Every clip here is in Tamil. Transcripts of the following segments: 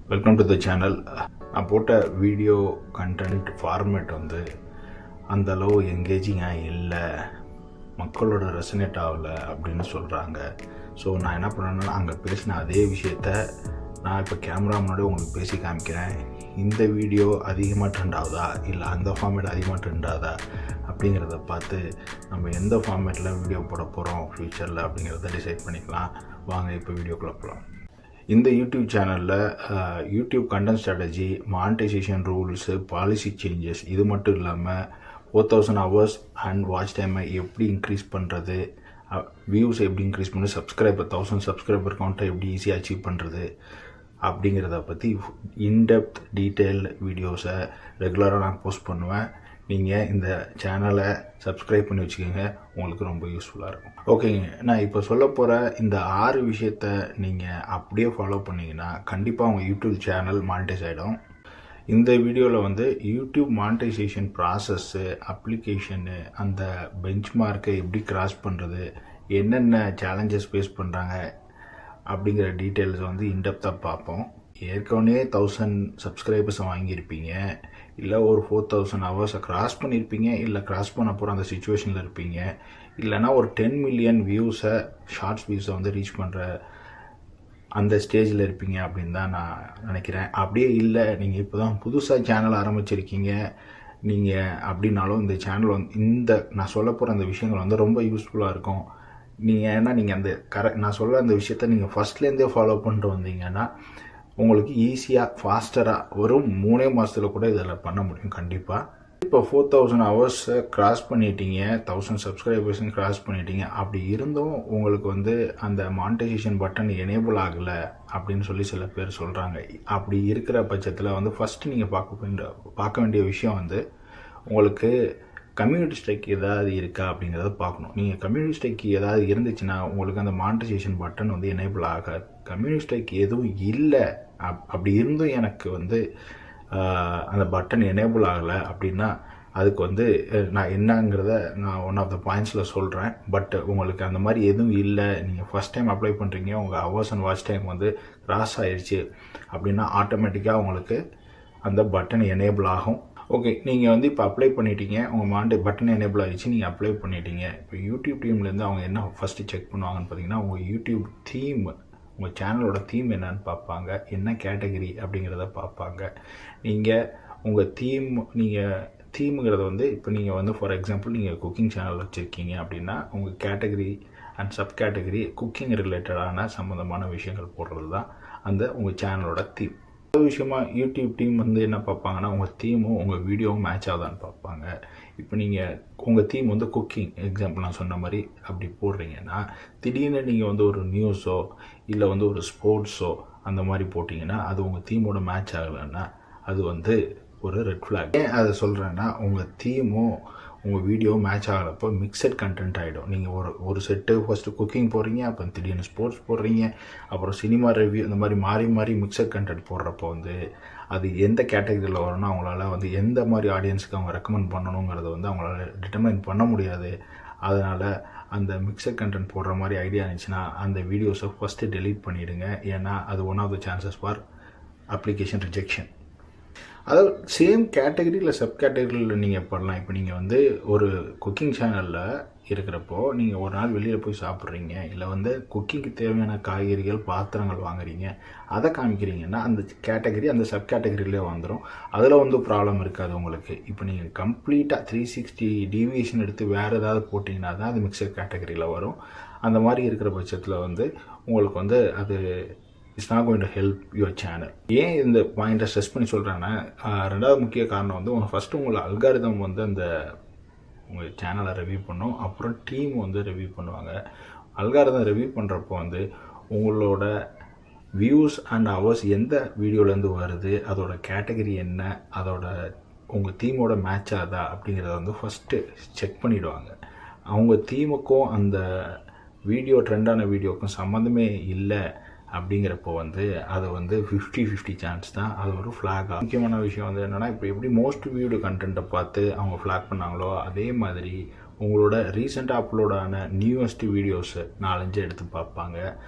Welcome to the channel. நான் போட்ட வீடியோ கண்டென்ட் ஃபார்மேட் வந்து அந்தளவு எங்கேஜிங்காக இல்லை, மக்களோட ரெசனேட் ஆகலை அப்படின்னு சொல்கிறாங்க. ஸோ நான் என்ன பண்ணேன்னா, அங்கே பேசின அதே விஷயத்த நான் இப்போ கேமரா முன்னாடி உங்களுக்கு பேசி காமிக்கிறேன். இந்த வீடியோ அதிகமாக ட்ரெண்ட் ஆகுதா இல்லை அந்த ஃபார்மேட் அதிகமாக ட்ரெண்ட் ஆகுதா அப்படிங்கிறத பார்த்து நம்ம எந்த ஃபார்மேட்டில் வீடியோ போட போகிறோம் ஃப்யூச்சரில் அப்படிங்கிறத டிசைட் பண்ணிக்கலாம். வாங்க இப்போ வீடியோக்குள்ளே போகலாம். இந்த யூடியூப் சேனலில் YouTube content strategy, monetisation rules, policy changes, இது மட்டும் இல்லாமல் 4000 ஹவர்ஸ் அண்ட் வாட்ச் டைமை எப்படி இன்க்ரீஸ் பண்ணுறது, வியூஸ் எப்படி இன்க்ரீஸ் பண்ணி, 1000 சப்ஸ்கிரைபர் கவுண்ட்டை எப்படி ஈஸியாக அச்சீவ் பண்ணுறது அப்படிங்கிறத பற்றி இன்டெப்த் டீட்டெயில்டு வீடியோஸை ரெகுலராக நான் போஸ்ட் பண்ணுவேன். நீங்கள் இந்த சேனலை சப்ஸ்கிரைப் பண்ணி வச்சுக்கோங்க, உங்களுக்கு ரொம்ப யூஸ்ஃபுல்லாக இருக்கும். ஓகேங்க, நான் இப்போ சொல்ல போகிற இந்த 6 விஷயத்தை நீங்கள் அப்படியே ஃபாலோ பண்ணிங்கன்னா கண்டிப்பாக உங்கள் யூடியூப் சேனல் மானிட்டைஸ் ஆகிடும். இந்த வீடியோவில் வந்து யூடியூப் மானிட்டைசேஷன் ப்ராசஸ்ஸு, அப்ளிகேஷனு, அந்த பெஞ்ச் மார்க்கை எப்படி கிராஸ் பண்ணுறது, என்னென்ன சேலஞ்சஸ் ஃபேஸ் பண்ணுறாங்க அப்படிங்கிற டீட்டெயில்ஸை வந்து இன்டெப்த்தாக பார்ப்போம். ஏற்கனவே 1000 சப்ஸ்கிரைபர்ஸை வாங்கியிருப்பீங்க, இல்லை ஒரு 4000 ஹவர்ஸை கிராஸ் பண்ணியிருப்பீங்க, இல்லை கிராஸ் பண்ண போகிற அந்த சுச்சுவேஷனில் இருப்பீங்க, இல்லைனா ஒரு 10 மில்லியன் வியூஸை, ஷார்ட்ஸ் வியூஸை வந்து ரீச் பண்ணுற அந்த ஸ்டேஜில் இருப்பீங்க அப்படின்னு தான் நான் நினைக்கிறேன். அப்படியே இல்லை, நீங்கள் இப்போ தான் புதுசாக சேனல் ஆரம்பிச்சிருக்கீங்க நீங்கள் அப்படின்னாலும் இந்த சேனல் வந்து இந்த நான் சொல்ல போகிற அந்த விஷயங்கள் வந்து ரொம்ப யூஸ்ஃபுல்லாக இருக்கும். ஏன்னா நீங்கள் அந்த நான் சொல்ல அந்த விஷயத்த நீங்கள் ஃபஸ்ட்லேருந்தே ஃபாலோ பண்ணிட்டு வந்தீங்கன்னா உங்களுக்கு ஈஸியாக ஃபாஸ்டராக ஒரு 3 மாதத்தில் கூட இதில் பண்ண முடியும் கண்டிப்பாக. இப்போ 4000 ஹவர்ஸை கிராஸ் பண்ணிட்டீங்க, 1000 சப்ஸ்கிரைபர்ஸும் கிராஸ் பண்ணிட்டீங்க. அப்படி இருந்தும் உங்களுக்கு வந்து அந்த மானிட்டைசேஷன் பட்டன் எனேபிள் ஆகலை அப்படின்னு சொல்லி சில பேர் சொல்கிறாங்க. அப்படி இருக்கிற பட்சத்தில் வந்து ஃபஸ்ட்டு நீங்கள் பார்க்க வேண்டிய விஷயம் வந்து உங்களுக்கு கம்யூனிட்டி ஸ்ட்ரைக் ஏதாவது இருக்கா அப்படிங்கிறத பார்க்கணும். நீங்கள் கம்யூனிட்டி ஸ்ட்ரைக் ஏதாவது இருந்துச்சுன்னா உங்களுக்கு அந்த மானிட்டைசேஷன் பட்டன் வந்து எனேபிள் ஆகாது. கம்யூனிட்டி ஸ்ட்ரைக் எதுவும் இல்லை, அப்படி இருந்தும் எனக்கு வந்து அந்த பட்டன் எனேபிள் ஆகலை அப்படின்னா அதுக்கு வந்து நான் என்னங்கிறத நான் ஒன் ஆஃப் த பாயிண்ட்ஸில் சொல்கிறேன். பட் உங்களுக்கு அந்த மாதிரி எதுவும் இல்லை, நீங்கள் ஃபஸ்ட் டைம் அப்ளை பண்ணுறீங்க, உங்கள் ஹவர்ஸ் அண்ட் வாட்ச் டைம் வந்து கிராஸ் ஆயிடுச்சு அப்படின்னா ஆட்டோமேட்டிக்காக உங்களுக்கு அந்த பட்டன் எனேபிள் ஆகும். ஓகே, நீங்கள் வந்து இப்போ அப்ளை பண்ணிட்டீங்க, உங்கள் பட்டன் எனேபிள் ஆகிடுச்சு, நீங்கள் அப்ளை பண்ணிட்டீங்க. இப்போ யூடியூப் டீம்லேருந்து அவங்க என்ன ஃபஸ்ட்டு செக் பண்ணுவாங்கன்னு பார்த்தீங்கன்னா, உங்கள் யூடியூப் தீம், உங்கள் சேனலோட தீம் என்னன்னு பார்ப்பாங்க, என்ன கேட்டகரி அப்படிங்கிறத பார்ப்பாங்க. நீங்கள் உங்கள் தீமுங்கிறத வந்து இப்போ நீங்கள் வந்து ஃபார் எக்ஸாம்பிள் நீங்கள் குக்கிங் சேனல் வச்சுருக்கீங்க அப்படின்னா உங்கள் category and sub category cooking ரிலேட்டடான சம்மந்தமான விஷயங்கள் போடுறது தான் அந்த உங்கள் சேனலோட தீம். விஷயமா யூடியூப் டீம் வந்து என்ன பார்ப்பாங்கன்னா, உங்கள் தீமும் உங்கள் வீடியோவும் மேட்ச் ஆகுதான்னு பார்ப்பாங்க. இப்போ நீங்கள் உங்கள் தீம் வந்து குக்கிங் எக்ஸாம்பிள் நான் சொன்ன மாதிரி அப்படி போடுறீங்கன்னா, திடீர்னு நீங்கள் வந்து ஒரு நியூஸோ இல்லை வந்து ஒரு ஸ்போர்ட்ஸோ அந்த மாதிரி போட்டிங்கன்னா அது உங்கள் தீமோட மேட்ச் ஆகலைன்னா அது வந்து ஒரு ரெட் ஃப்ளாக். ஏன் அதை சொல்கிறேன்னா, உங்கள் தீமும் உங்கள் வீடியோ மேட்ச் ஆகிறப்போ மிக்சட் கண்டென்ட் ஆகிடும். நீங்கள் ஒரு செட்டு ஃபஸ்ட்டு குக்கிங் போடுறீங்க, அப்புறம் திடீர்னு ஸ்போர்ட்ஸ் போடுறீங்க, அப்புறம் சினிமா ரிவ்யூ, இந்த மாதிரி மாறி மிக்சட் கண்டென்ட் போடுறப்போ வந்து அது எந்த கேட்டகரியில் வரும்னா அவங்களால வந்து எந்த மாதிரி ஆடியன்ஸுக்கு அவங்க ரெக்கமெண்ட் பண்ணணுங்கிறத வந்து அவங்களால டிட்டர்மைன் பண்ண முடியாது. அதனால் அந்த மிக்சட் கண்டென்ட் போடுற மாதிரி ஐடியா இருந்துச்சுன்னா அந்த வீடியோஸை ஃபஸ்ட்டு டெலீட் பண்ணிவிடுங்க. ஏன்னா அது one of the chances for application rejection. அதாவது சேம் கேட்டகரி இல்லை சப் கேட்டகரியில் நீங்கள் பண்ணலாம். இப்போ நீங்கள் வந்து ஒரு குக்கிங் சேனலில் இருக்கிறப்போ நீங்கள் ஒரு நாள் வெளியில் போய் சாப்பிட்றீங்க, இல்லை வந்து குக்கிங்க்கு தேவையான காய்கறிகள், பாத்திரங்கள் வாங்குறீங்க, அதை காமிக்கிறீங்கன்னா அந்த கேட்டகரி அந்த சப் கேட்டகரியிலே வந்துடும். அதில் வந்து ப்ராப்ளம் இருக்காது உங்களுக்கு. இப்போ நீங்கள் கம்ப்ளீட்டாக 360 டீவியேஷன் எடுத்து வேறு ஏதாவது போட்டிங்கன்னா தான் அது மிக்சர் கேட்டகரியில் வரும். அந்த மாதிரி இருக்கிற பட்சத்தில் வந்து உங்களுக்கு வந்து அது it's not going to help your channel. ஏன் இந்த பாயிண்ட்டை ஸ்ட்ரெஸ் பண்ணி சொல்கிறேன்னா, ரெண்டாவது முக்கிய காரணம் வந்து ஃபஸ்ட்டு உங்களை அல்காரிதம் வந்து அந்த உங்கள் சேனலை ரிவ்யூ பண்ணும், அப்புறம் டீம் வந்து ரிவ்யூ பண்ணுவாங்க. அல்காரிதம் ரிவ்யூ பண்ணுறப்போ வந்து உங்களோட வியூஸ் அண்ட் ஹவர்ஸ் எந்த வீடியோலேருந்து வருது, அதோட கேட்டகரி என்ன, அதோட உங்கள் தீமோட மேட்ச் ஆகுதா அப்படிங்கிறத வந்து ஃபஸ்ட்டு செக் பண்ணிவிடுவாங்க. அவங்க தீமுக்கும் அந்த வீடியோ ட்ரெண்டான வீடியோக்கும் சம்மந்தமே இல்லை அப்படிங்கிறப்போ வந்து அது வந்து 50-50 சான்ஸ் தான் அது ஒரு ஃப்ளாகாக. முக்கியமான விஷயம் வந்து என்னென்னா, இப்போ எப்படி மோஸ்ட் வியூடு கண்டென்ட்டை பார்த்து அவங்க ஃப்ளாக் பண்ணாங்களோ அதே மாதிரி உங்களோட ரீசெண்டாக அப்லோடான நியூவஸ்ட் வீடியோஸு 4-5 எடுத்து பார்ப்பாங்க.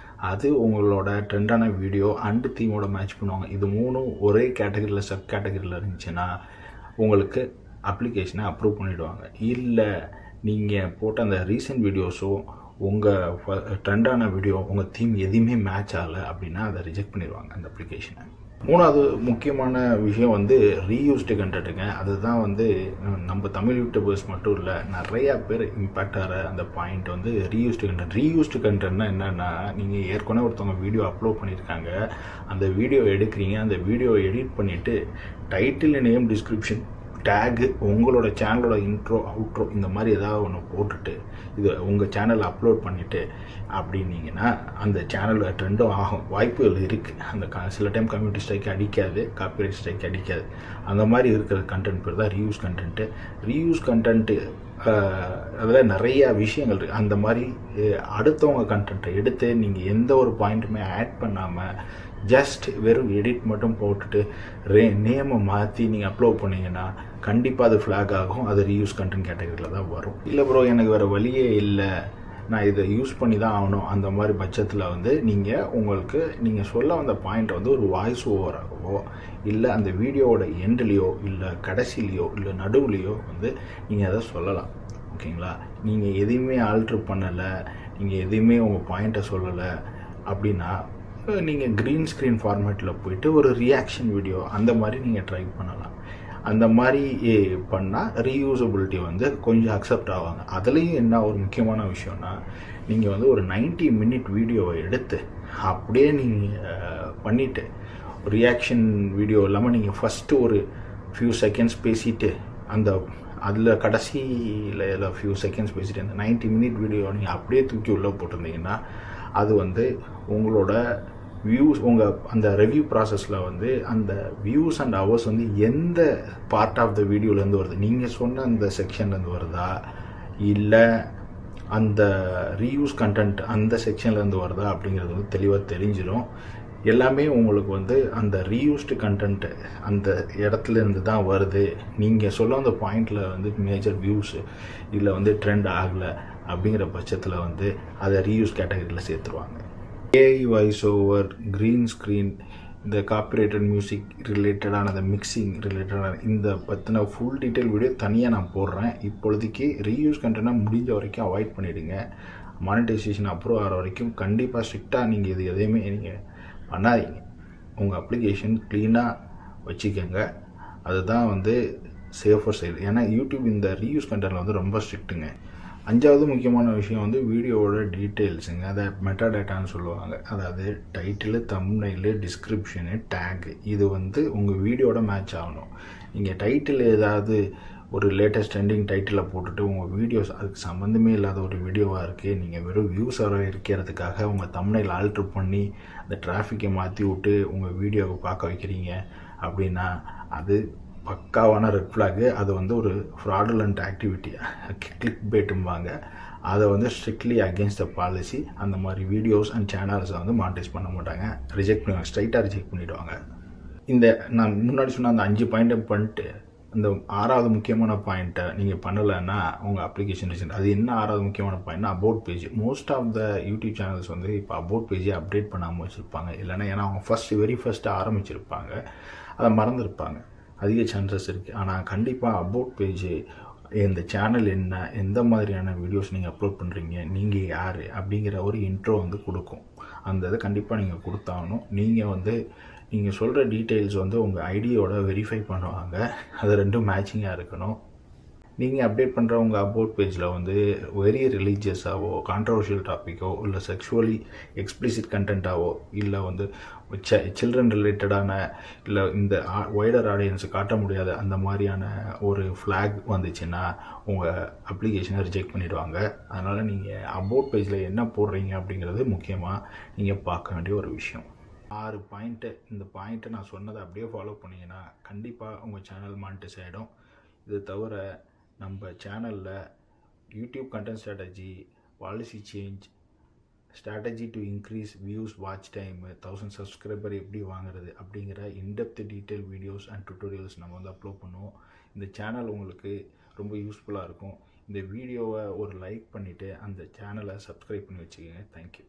அது உங்களோட ட்ரெண்டான வீடியோ அண்டு தீமோட மேட்ச் பண்ணுவாங்க. இது 3ம் ஒரே கேட்டகரியில் சப் கேட்டகரியில் இருந்துச்சுன்னா உங்களுக்கு அப்ளிகேஷனை அப்ரூவ் பண்ணிவிடுவாங்க. இல்லை நீங்கள் போட்ட அந்த ரீசெண்ட் வீடியோஸும் உங்கள் ட்ரெண்டான வீடியோ உங்கள் தீம் எதுவுமே மேட்ச் ஆகலை அப்படின்னா அதை ரிஜெக்ட் பண்ணிடுவாங்க அந்த அப்ளிகேஷனை. 3வது முக்கியமான விஷயம் வந்து ரீயூஸ்டு கண்டென்ட்டுங்க. அதுதான் வந்து நம்ம தமிழ் யூடியூபர்ஸ் மட்டும் இல்லை, நிறையா பேர் இம்பேக்ட் ஆகிற அந்த பாயிண்ட் வந்து ரீயூஸ்டு கண்டென்ட். ரீயூஸ்டு கண்டென்ட்னா என்னென்னா, நீங்கள் ஏற்கனவே ஒருத்தவங்க வீடியோ அப்லோட் பண்ணியிருக்காங்க, அந்த வீடியோ எடுக்கிறீங்க, அந்த வீடியோவை எடிட் பண்ணிவிட்டு டைட்டில், நேம், டிஸ்கிரிப்ஷன், டேகு, உங்களோட சேனலோட இன்ட்ரோ, அவுட்ரோ இந்த மாதிரி ஏதாவது ஒன்று போட்டுட்டு இது உங்கள் சேனலில் அப்லோட் பண்ணிவிட்டு அப்படின்னீங்கன்னா அந்த சேனலில் ட்ரெண்டும் ஆகும் வாய்ப்புகள் இருக்குது. அந்த சில டைம் கம்யூனிட்டி ஸ்ட்ரைக் அடிக்காது, காப்பிரைட் ஸ்ட்ரைக் அடிக்காது. அந்த மாதிரி இருக்கிற கண்டென்ட் பேர் தான் ரீயூஸ் கண்டென்ட்டு. ரீயூஸ் கண்டென்ட்டு அதில் நிறையா விஷயங்கள் இருக்குது. அந்த மாதிரி அடுத்தவங்க கண்டென்ட்டை எடுத்து நீங்கள் எந்த ஒரு பாயிண்ட்டுமே ஆட் பண்ணாமல் ஜஸ்ட் வெறும் எடிட் மட்டும் போட்டுட்டு நேமை மாற்றி நீங்கள் அப்லோட் பண்ணிங்கன்னா கண்டிப்பாக அது ஃப்ளாக் ஆகும். அது ரீயூஸ் கண்டென்ட் கேட்டகரியில் தான் வரும். இல்லை ப்ரோ எனக்கு வேறு வழியே இல்லை, நான் இதை யூஸ் பண்ணி தான் ஆகணும், அந்த மாதிரி பட்சத்தில் வந்து நீங்கள் சொல்ல வந்த பாயிண்ட்டை வந்து ஒரு வாய்ஸ் ஓவராகவோ இல்லை அந்த வீடியோவோட எண்ட்லேயோ இல்லை கடைசிலேயோ இல்லை நடுவுலையோ வந்து நீங்கள் அதை சொல்லலாம். ஓகேங்களா? நீங்கள் எதையுமே ஆல்ட்ரு பண்ணலை, நீங்கள் எதையுமே உங்கள் பாயிண்ட்டை சொல்லலை அப்படின்னா நீங்கள் க்ரீன் ஸ்க்ரீன் ஃபார்மேட்டில் போய்ட்டு ஒரு ரியாக்ஷன் வீடியோ அந்த மாதிரி நீங்கள் ட்ரை பண்ணலாம். அந்த மாதிரி பண்ணால் ரீயூசபிலிட்டி வந்து கொஞ்சம் அக்செப்ட் ஆவாங்க. அதுலேயும் என்ன ஒரு முக்கியமான விஷயம்னா, நீங்கள் வந்து ஒரு 90 மினிட் வீடியோவை எடுத்து அப்படியே நீங்கள் பண்ணிவிட்டு ரியாக்ஷன் வீடியோ இல்லாமல் நீங்கள் ஃபஸ்ட்டு ஒரு ஃபியூ செகண்ட்ஸ் பேசிவிட்டு அதில் கடைசியில் ஃபியூ செகண்ட்ஸ் பேசிவிட்டு அந்த 90 மினிட் வீடியோ நீங்கள் அப்படியே தூக்கி உள்ளே போட்டிருந்தீங்கன்னா அது வந்து உங்களோட வியூஸ் அந்த ரிவ்யூ ப்ராசஸில் வந்து அந்த வியூஸ் அண்ட் ஹவர்ஸ் வந்து எந்த பார்ட் ஆஃப் த வீடியோலேருந்து வருது, நீங்கள் சொன்ன அந்த செக்ஷன்லேருந்து வருதா இல்லை அந்த ரீயூஸ் கண்டென்ட் அந்த செக்ஷன்லேருந்து வருதா அப்படிங்கிறது வந்து தெளிவாக தெரிஞ்சிடும். எல்லாமே உங்களுக்கு வந்து அந்த ரீயூஸ்டு கண்டென்ட்டு அந்த இடத்துலேருந்து தான் வருது, நீங்கள் சொல்ல அந்த பாயிண்டில் வந்து மேஜர் வியூஸு இல்லை வந்து ட்ரெண்ட் ஆகலை அப்படிங்கிற பட்சத்தில் வந்து அதை ரீயூஸ் கேட்டகரியில் சேர்த்துருவாங்க. AI voice over, green screen, இந்த காப்பிரைட்டட் மியூசிக் ரிலேட்டடான அந்த மிக்சிங் ரிலேட்டடான இந்த பற்றின ஃபுல் டீட்டெயில் வீடியோ தனியாக நான் போடுறேன். இப்பொழுதைக்கு ரீயூஸ் கண்டென்ட்டாக முடிஞ்ச வரைக்கும் அவாய்ட் பண்ணிவிடுங்க. மானிட்டைசேஷன் அப்ரூவ் ஆகிற வரைக்கும் கண்டிப்பாக ஸ்ட்ரிக்டாக நீங்கள் இது எதையுமே நீங்கள் பண்ணாதீங்க. உங்கள் அப்ளிகேஷன் க்ளீனாக வச்சுக்கோங்க. அதுதான் வந்து சேஃபர் சைடு. ஏன்னா யூடியூப் இந்த ரீயூஸ் கண்டென்ட்டில் வந்து ரொம்ப ஸ்ட்ரிக்ட்டுங்க. 5வது முக்கியமான விஷயம் வந்து வீடியோவோட டீட்டெயில்ஸுங்க. அதை மெட்டாடேட்டான்னு சொல்லுவாங்க. அதாவது டைட்டிலு, தம்ப்நெயிலு, டிஸ்கிரிப்ஷனு, டேகு, இது வந்து உங்கள் வீடியோட மேட்ச் ஆகணும். நீங்கள் டைட்டில் ஏதாவது ஒரு லேட்டஸ்ட் ட்ரெண்டிங் டைட்டிலில் போட்டுட்டு உங்கள் வீடியோஸ் அதுக்கு சம்மந்தமே இல்லாத ஒரு வீடியோவாக இருக்குது, நீங்கள் வெறும் வியூஸ் வர இருக்கிறதுக்காக உங்கள் தம்ப்நெயில் ஆல்ட்ரு பண்ணி அந்த டிராஃபிக்கை மாற்றி விட்டு உங்கள் வீடியோவை பார்க்க வைக்கிறீங்க அப்படின்னா அது பக்காவான ரெட் ஃப்ளாகு. அது வந்து ஒரு ஃப்ராடுலண்ட் ஆக்டிவிட்டி, கிளிக் பேட்டும்பாங்க. அதை வந்து ஸ்ட்ரிக்ட்லி அகேன்ஸ்ட் த பாலிசி. அந்த மாதிரி வீடியோஸ் அண்ட் சேனல்ஸை வந்து மானிட்டைஸ் பண்ண மாட்டாங்க, ரிஜெக்ட் பண்ணுவாங்க, ஸ்ட்ரைட்டாக ரிஜெக்ட் பண்ணிவிடுவாங்க. நான் முன்னாடி சொன்ன அந்த 5 பாயிண்ட்டை பண்ணிட்டு அந்த 6வது முக்கியமான பாயிண்ட்டை நீங்கள் பண்ணலைன்னா உங்கள் அப்ளிகேஷன் ரிஜெக்ட். அது என்ன 6வது முக்கியமான பாயிண்ட்னா about page. Most of the YouTube channels வந்து இப்போ அபவுட் பேஜை அப்டேட் பண்ணாமல் வச்சுருப்பாங்க. இல்லைன்னா ஏன்னா அவங்க வெரி ஃபஸ்ட்டு ஆரம்பிச்சிருப்பாங்க, அதை மறந்துருப்பாங்க, அதிக சான்சஸ் இருக்குது. ஆனால் கண்டிப்பாக அபவுட் பேஜ் இந்த சேனல் என்ன, எந்த மாதிரியான வீடியோஸ் நீங்கள் அப்லோட் பண்ணுறீங்க, நீங்கள் யார் அப்படிங்கிற ஒரு இன்ட்ரோ வந்து கொடுக்கும். அந்த இதை கண்டிப்பாக நீங்கள் கொடுத்தாகணும். நீங்கள் சொல்கிற டீட்டெயில்ஸ் வந்து உங்கள் ஐடியோட வெரிஃபை பண்ணுவாங்க. அது ரெண்டும் மேட்சிங்காக இருக்கணும். நீங்கள் அப்டேட் பண்ணுற உங்கள் அபவுட் பேஜில் வந்து வெரி ரிலீஜியஸாகவோ, கான்ட்ரவர்ஷியல் டாப்பிக்கோ, இல்லை செக்ஷுவலி எக்ஸ்பிளிசிட் கண்டென்ட்டாவோ, இல்லை வந்து சில்ட்ரன் ரிலேட்டடான, இல்லை இந்த வைடர் ஆடியன்ஸை காட்ட முடியாத அந்த மாதிரியான ஒரு ஃப்ளாக் வந்துச்சுன்னா உங்கள் அப்ளிகேஷனை ரிஜெக்ட் பண்ணிவிடுவாங்க. அதனால் நீங்கள் அபவுட் பேஜில் என்ன போடுறீங்க அப்படிங்கிறது முக்கியமாக நீங்கள் பார்க்க வேண்டிய ஒரு விஷயம். 6 பாயிண்ட்டு. இந்த பாயிண்ட்டை நான் சொன்னதை அப்படியே ஃபாலோ பண்ணிங்கன்னா கண்டிப்பாக உங்கள் சேனல் மானிட்டைஸ் ஆகிடும். இது தவிர நம்ம சேனலில் YouTube content strategy, policy change, strategy to increase views, watch time, 1000 subscriber எப்படி வாங்குறது அப்படிங்கிற in-depth detail videos and tutorials நம்ம வந்து அப்லோட் பண்ணுவோம். இந்த சேனல் உங்களுக்கு ரொம்ப யூஸ்ஃபுல்லாக இருக்கும். இந்த வீடியோவை ஒரு லைக் பண்ணிவிட்டு அந்த சேனலை சப்ஸ்கிரைப் பண்ணி வச்சுக்கோங்க. தேங்க்யூ.